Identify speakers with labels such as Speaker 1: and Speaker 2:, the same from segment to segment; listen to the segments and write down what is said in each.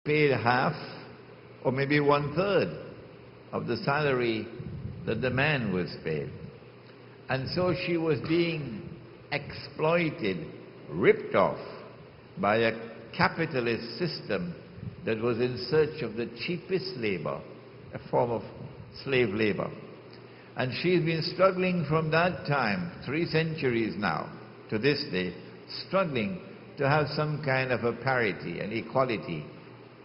Speaker 1: paid half or maybe 1/3 of the salary that the man was paid. And so she was being exploited, ripped off by a capitalist system that was in search of the cheapest labor, a form of slave labor. And she's been struggling from that time, 3 centuries now, to this day, struggling to have some kind of a parity and equality,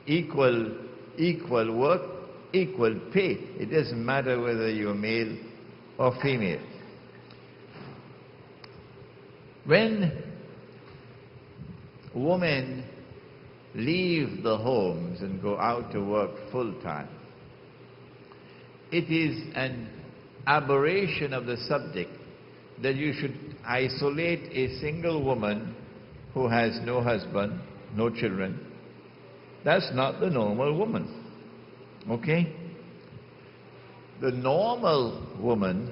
Speaker 1: equal work, equal pay. It doesn't matter whether you're male or female. When women leave the homes and go out to work full time, it is an aberration of the subject that you should isolate a single woman who has no husband, no children. That's not the normal woman. Okay? The normal woman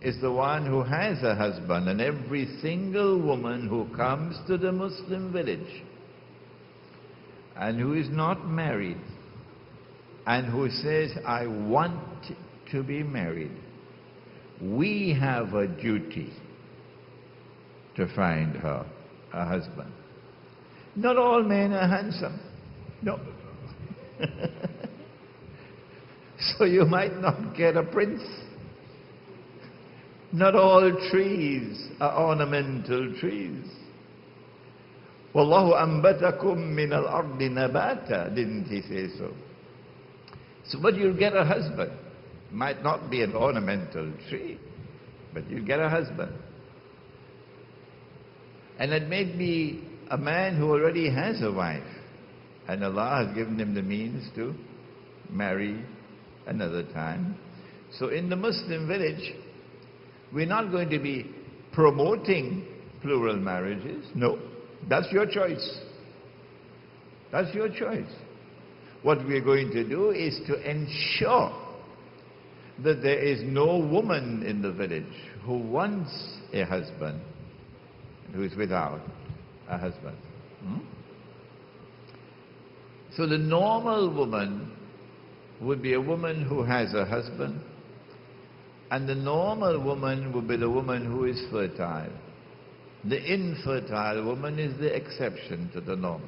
Speaker 1: is the one who has a husband, and every single woman who comes to the Muslim village and who is not married and who says, I want to be married, we have a duty to find her a husband. Not all men are handsome. No. So you might not get a prince. Not all trees are ornamental trees. Wallahu ambatakum min al-ardi nabata, didn't he say so? So, but you'll get a husband. Might not be an ornamental tree, but you'll get a husband. And it may be a man who already has a wife, and Allah has given him the means to marry another time. So in the Muslim village, we're not going to be promoting plural marriages. No, that's your choice. That's your choice. What we're going to do is to ensure that there is no woman in the village who wants a husband who is without a husband. So the normal woman would be a woman who has a husband, and the normal woman would be the woman who is fertile. The infertile woman is the exception to the norm.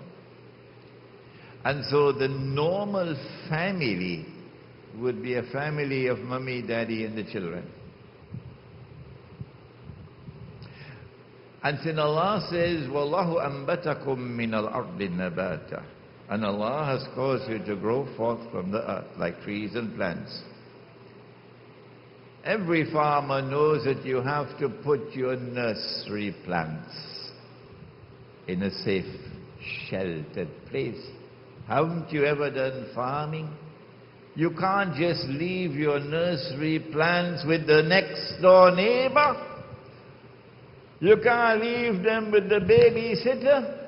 Speaker 1: And so the normal family would be a family of mommy, daddy, and the children. And then Allah says, Wallahu ambatakum min al-ardi nabata. And Allah has caused you to grow forth from the earth like trees and plants. Every farmer knows that you have to put your nursery plants in a safe, sheltered place. Haven't you ever done farming? You can't just leave your nursery plants with the next door neighbor. You can't leave them with the babysitter.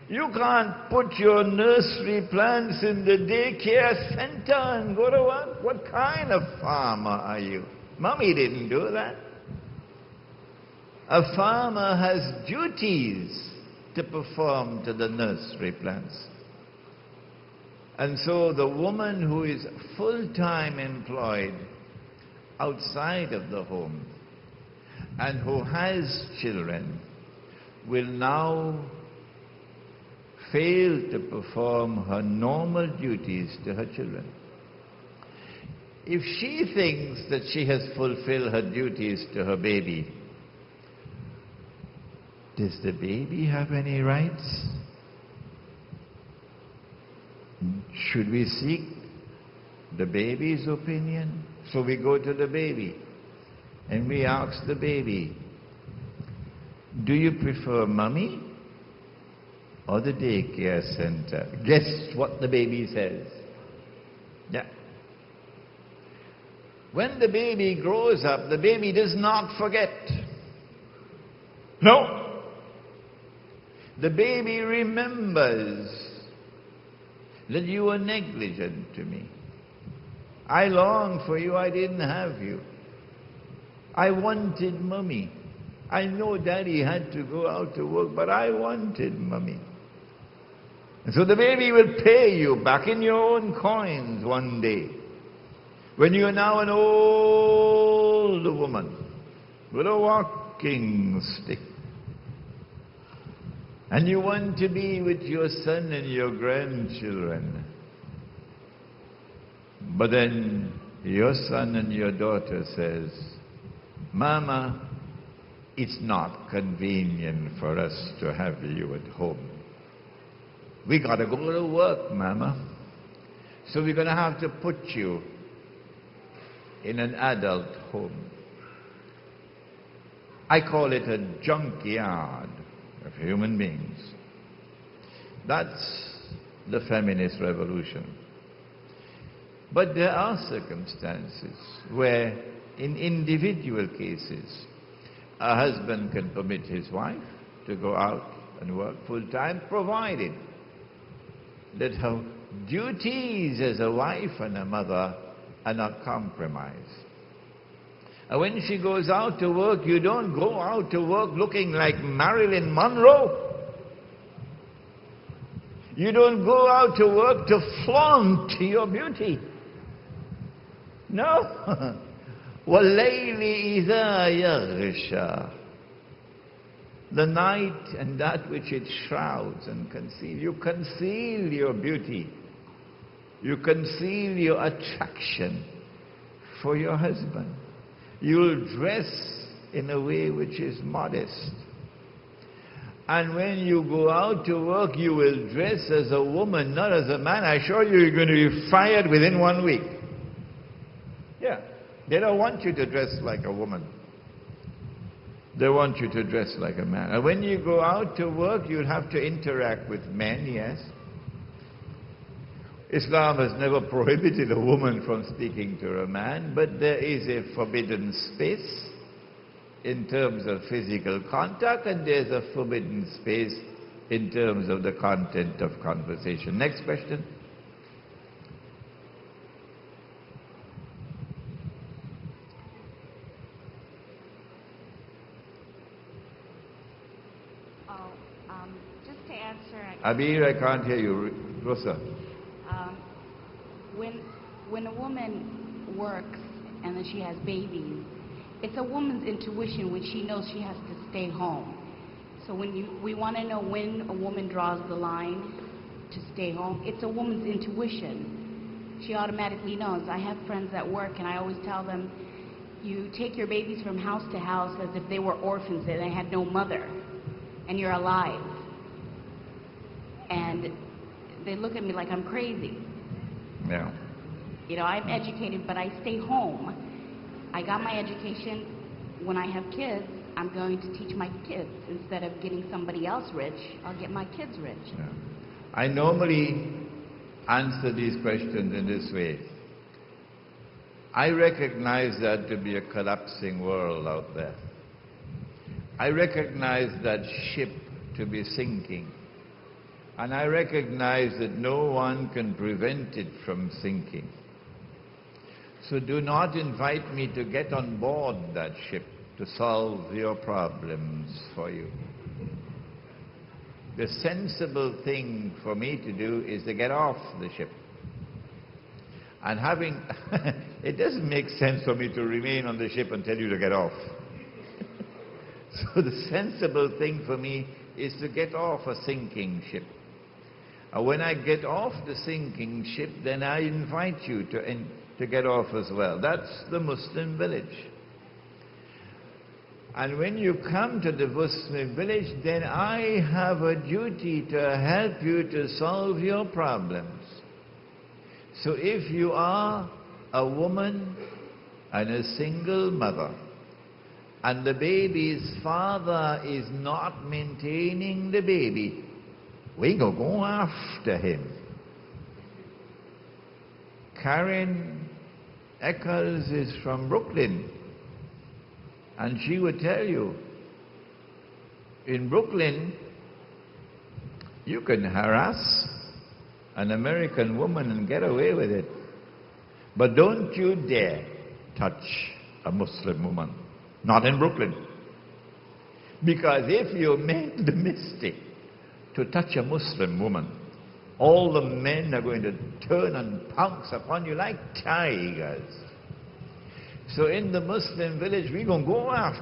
Speaker 1: You can't put your nursery plants in the daycare center and go to work. What kind of farmer are you? Mommy didn't do that. A farmer has duties to perform to the nursery plants. And so the woman who is full-time employed outside of the home and who has children will now fail to perform her normal duties to her children. If she thinks that she has fulfilled her duties to her baby, does the baby have any rights? Should we seek the baby's opinion? So we go to the baby and we ask the baby, do you prefer mommy or the daycare center? Guess what the baby says. Yeah. When the baby grows up, the baby does not forget. No. The baby remembers that you were negligent to me. I longed for you, I didn't have you. I wanted mommy. I know daddy had to go out to work, but I wanted mommy. And so the baby will pay you back in your own coins one day, when you are now an old woman with a walking stick, and you want to be with your son and your grandchildren. But then your son and your daughter says, Mama, it's not convenient for us to have you at home. We got to go to work, Mama. So we're going to have to put you in an adult home. I call it a junkyard of human beings. That's the feminist revolution. But there are circumstances where, in individual cases, a husband can permit his wife to go out and work full-time, provided that her duties as a wife and a mother are not compromised. And when she goes out to work, you don't go out to work looking like Marilyn Monroe. You don't go out to work to flaunt your beauty. No. وَاللَّيْلِ إِذَا يَغْشَى. The night and that which it shrouds and conceals. You conceal your beauty. You conceal your attraction for your husband. You'll dress in a way which is modest. And when you go out to work, you will dress as a woman, not as a man. I assure you, you're going to be fired within 1 week. Yeah. They don't want you to dress like a woman. They want you to dress like a man. And when you go out to work, you'll have to interact with men, yes. Islam has never prohibited a woman from speaking to a man, but there is a forbidden space in terms of physical contact, and there's a forbidden space in terms of the content of conversation. Next question.
Speaker 2: Just to answer...
Speaker 1: Abir, I can't hear you. Rosa.
Speaker 2: When a woman works and then she has babies, it's a woman's intuition when she knows she has to stay home. So we want to know when a woman draws the line to stay home. It's a woman's intuition. She automatically knows. I have friends at work, and I always tell them, you take your babies from house to house as if they were orphans and they had no mother, and you're alive. And they look at me like I'm crazy.
Speaker 1: Yeah.
Speaker 2: You know, I'm educated, but I stay home. I got my education. When I have kids, I'm going to teach my kids. Instead of getting somebody else rich, I'll get my kids rich.
Speaker 1: Yeah. I normally answer these questions in this way. I recognize that to be a collapsing world out there. I recognize that ship to be sinking. And I recognize that no one can prevent it from sinking. So do not invite me to get on board that ship to solve your problems for you. The sensible thing for me to do is to get off the ship. And it doesn't make sense for me to remain on the ship and tell you to get off. So the sensible thing for me is to get off a sinking ship. And when I get off the sinking ship, then I invite you to get off as well. That's the Muslim village. And when you come to the Muslim village, then I have a duty to help you to solve your problems. So if you are a woman and a single mother, and the baby's father is not maintaining the baby, we go after him. Karen Eccles is from Brooklyn, and she would tell you, in Brooklyn, you can harass an American woman and get away with it. But don't you dare touch a Muslim woman. Not in Brooklyn. Because if you make the mistake to touch a Muslim woman, all the men are going to turn and pounce upon you like tigers. So in the Muslim village, we're going to go after